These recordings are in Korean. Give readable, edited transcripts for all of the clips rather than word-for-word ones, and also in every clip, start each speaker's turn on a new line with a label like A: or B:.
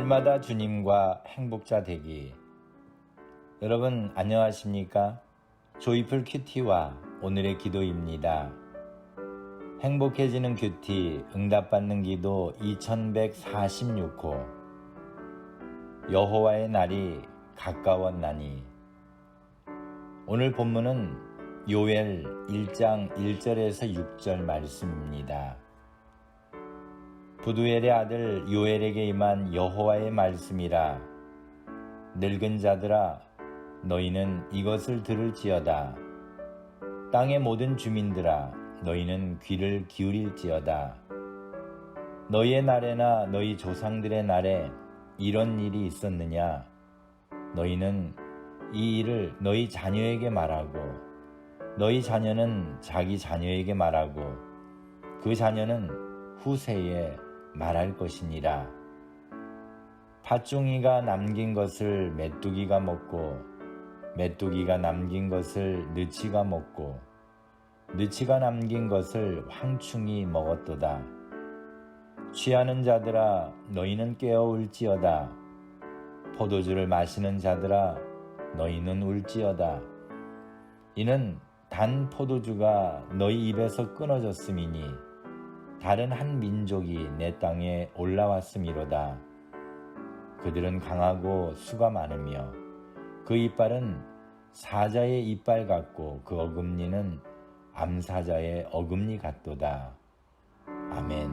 A: 날마다 주님과 행복자 되기. 여러분 안녕하십니까? 조이풀 큐티와 오늘의 기도입니다. 행복해지는 큐티 응답받는 기도 2146호. 여호와의 날이 가까웠나니. 오늘 본문은 요엘 1장 1절에서 6절 말씀입니다. 부두엘의 아들 요엘에게 임한 여호와의 말씀이라. 늙은 자들아, 너희는 이것을 들을지어다. 땅의 모든 주민들아, 너희는 귀를 기울일지어다. 너희의 날에나 너희 조상들의 날에 이런 일이 있었느냐? 너희는 이 일을 너희 자녀에게 말하고, 너희 자녀는 자기 자녀에게 말하고, 그 자녀는 후세에 말할 것이니라. 팥종이가 남긴 것을 메뚜기가 먹고, 메뚜기가 남긴 것을 느치가 먹고, 느치가 남긴 것을 황충이 먹었도다. 취하는 자들아, 너희는 깨어 울지어다. 포도주를 마시는 자들아, 너희는 울지어다. 이는 단 포도주가 너희 입에서 끊어졌음이니 다른 한 민족이 내 땅에 올라왔음이로다. 그들은 강하고 수가 많으며 그 이빨은 사자의 이빨 같고 그 어금니는 암사자의 어금니 같도다. 아멘.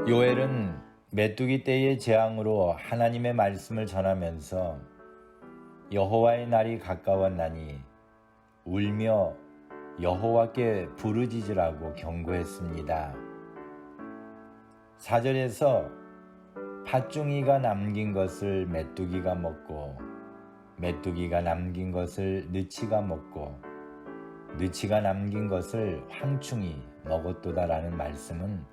A: 요엘은 메뚜기 떼의 재앙으로 하나님의 말씀을 전하면서 여호와의 날이 가까웠나니 울며 여호와께 부르짖으라고 경고했습니다. 4절에서 팥종이가 남긴 것을 메뚜기가 먹고, 메뚜기가 남긴 것을 느치가 먹고, 느치가 남긴 것을 황충이 먹었도다라는 말씀은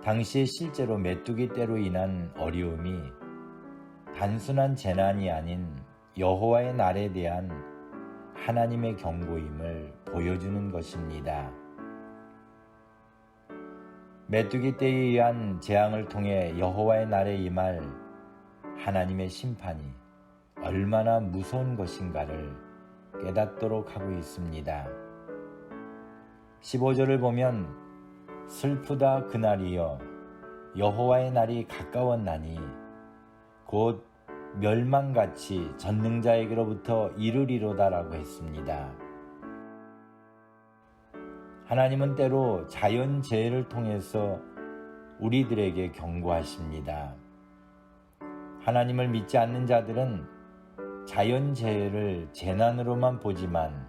A: 당시에 실제로 메뚜기 떼로 인한 어려움이 단순한 재난이 아닌 여호와의 날에 대한 하나님의 경고임을 보여주는 것입니다. 메뚜기 떼에 의한 재앙을 통해 여호와의 날에 임할 하나님의 심판이 얼마나 무서운 것인가를 깨닫도록 하고 있습니다. 15절을 보면 슬프다 그날이여, 여호와의 날이 가까웠나니 곧 멸망같이 전능자에게로부터 이르리로다라고 했습니다. 하나님은 때로 자연재해를 통해서 우리들에게 경고하십니다. 하나님을 믿지 않는 자들은 자연재해를 재난으로만 보지만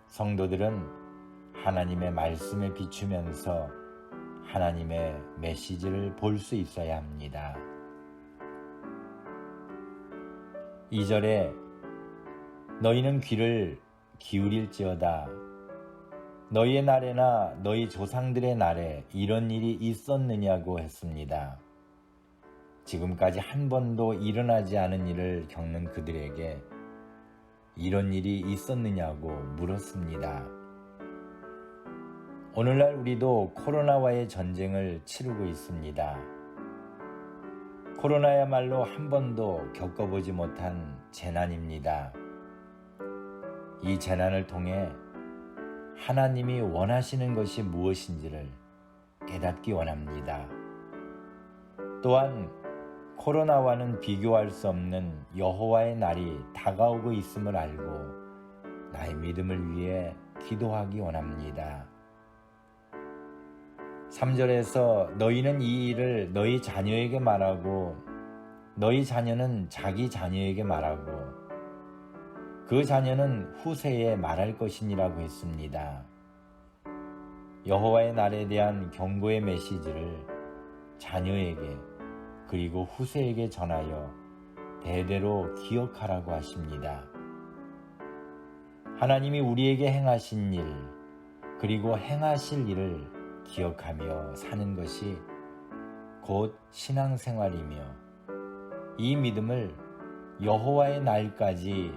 A: 성도들은 하나님의 말씀에 비추면서 하나님의 메시지를 볼 수 있어야 합니다. 2절에 너희는 귀를 기울일지어다. 너희의 날에나 너희 조상들의 날에 이런 일이 있었느냐고 했습니다. 지금까지 한 번도 일어나지 않은 일을 겪는 그들에게 이런 일이 있었느냐고 물었습니다. 오늘날 우리도 코로나와의 전쟁을 치르고 있습니다. 코로나야말로 한 번도 겪어보지 못한 재난입니다. 이 재난을 통해 하나님이 원하시는 것이 무엇인지를 깨닫기 원합니다. 또한 코로나와는 비교할 수 없는 여호와의 날이 다가오고 있음을 알고 나의 믿음을 위해 기도하기 원합니다. 3절에서 너희는 이 일을 너희 자녀에게 말하고, 너희 자녀는 자기 자녀에게 말하고, 그 자녀는 후세에 말할 것이니라고 했습니다. 여호와의 날에 대한 경고의 메시지를 자녀에게 그리고 후세에게 전하여 대대로 기억하라고 하십니다. 하나님이 우리에게 행하신 일 그리고 행하실 일을 기억하며 사는 것이 곧 신앙생활이며, 이 믿음을 여호와의 날까지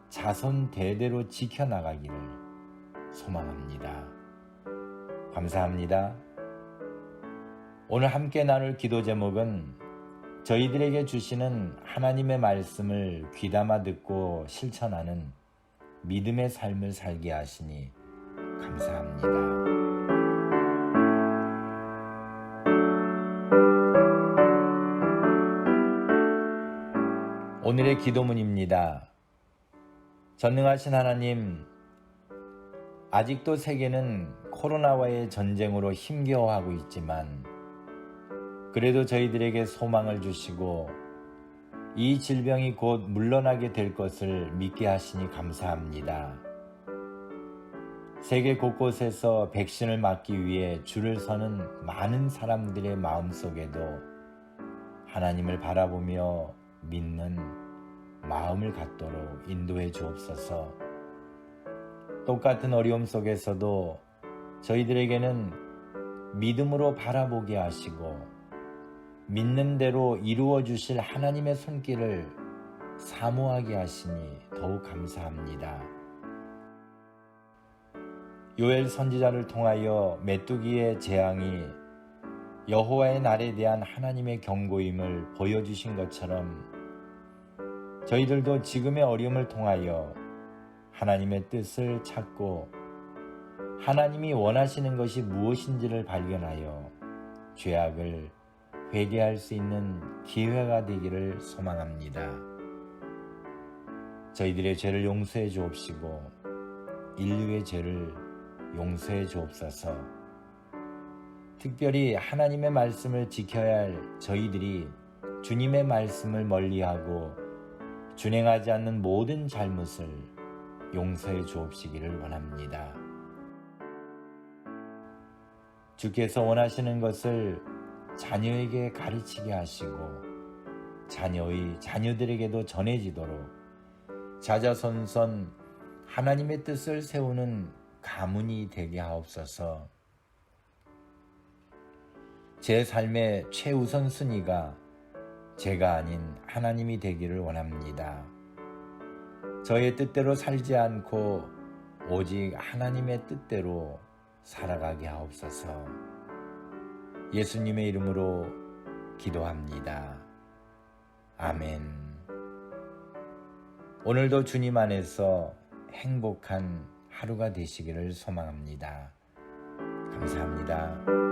A: 자손 대대로 지켜나가기를 소망합니다. 감사합니다. 오늘 함께 나눌 기도 제목은 저희들에게 주시는 하나님의 말씀을 귀담아 듣고 실천하는 믿음의 삶을 살게 하시니 감사합니다. 오늘의 기도문입니다. 전능하신 하나님, 아직도 세계는 코로나와의 전쟁으로 힘겨워하고 있지만 그래도 저희들에게 소망을 주시고 이 질병이 곧 물러나게 될 것을 믿게 하시니 감사합니다. 세계 곳곳에서 백신을 맞기 위해 줄을 서는 많은 사람들의 마음속에도 하나님을 바라보며 믿는 마음을 갖도록 인도해 주옵소서. 똑같은 어려움 속에서도 저희들에게는 믿음으로 바라보게 하시고 믿는 대로 이루어 주실 하나님의 손길을 사모하게 하시니 더욱 감사합니다. 요엘 선지자를 통하여 메뚜기의 재앙이 여호와의 날에 대한 하나님의 경고임을 보여주신 것처럼 저희들도 지금의 어려움을 통하여 하나님의 뜻을 찾고 하나님이 원하시는 것이 무엇인지를 발견하여 죄악을 회개할 수 있는 기회가 되기를 소망합니다. 저희들의 죄를 용서해 주옵시고 인류의 죄를 용서해 주옵소서. 특별히 하나님의 말씀을 지켜야 할 저희들이 주님의 말씀을 멀리하고 준행하지 않는 모든 잘못을 용서해 주옵시기를 원합니다. 주께서 원하시는 것을 자녀에게 가르치게 하시고 자녀의 자녀들에게도 전해지도록 자자손손 하나님의 뜻을 세우는 가문이 되게 하옵소서. 제 삶의 최우선 순위가 제가 아닌 하나님이 되기를 원합니다. 저의 뜻대로 살지 않고 오직 하나님의 뜻대로 살아가게 하옵소서. 예수님의 이름으로 기도합니다. 아멘. 오늘도 주님 안에서 행복한 하루가 되시기를 소망합니다. 감사합니다.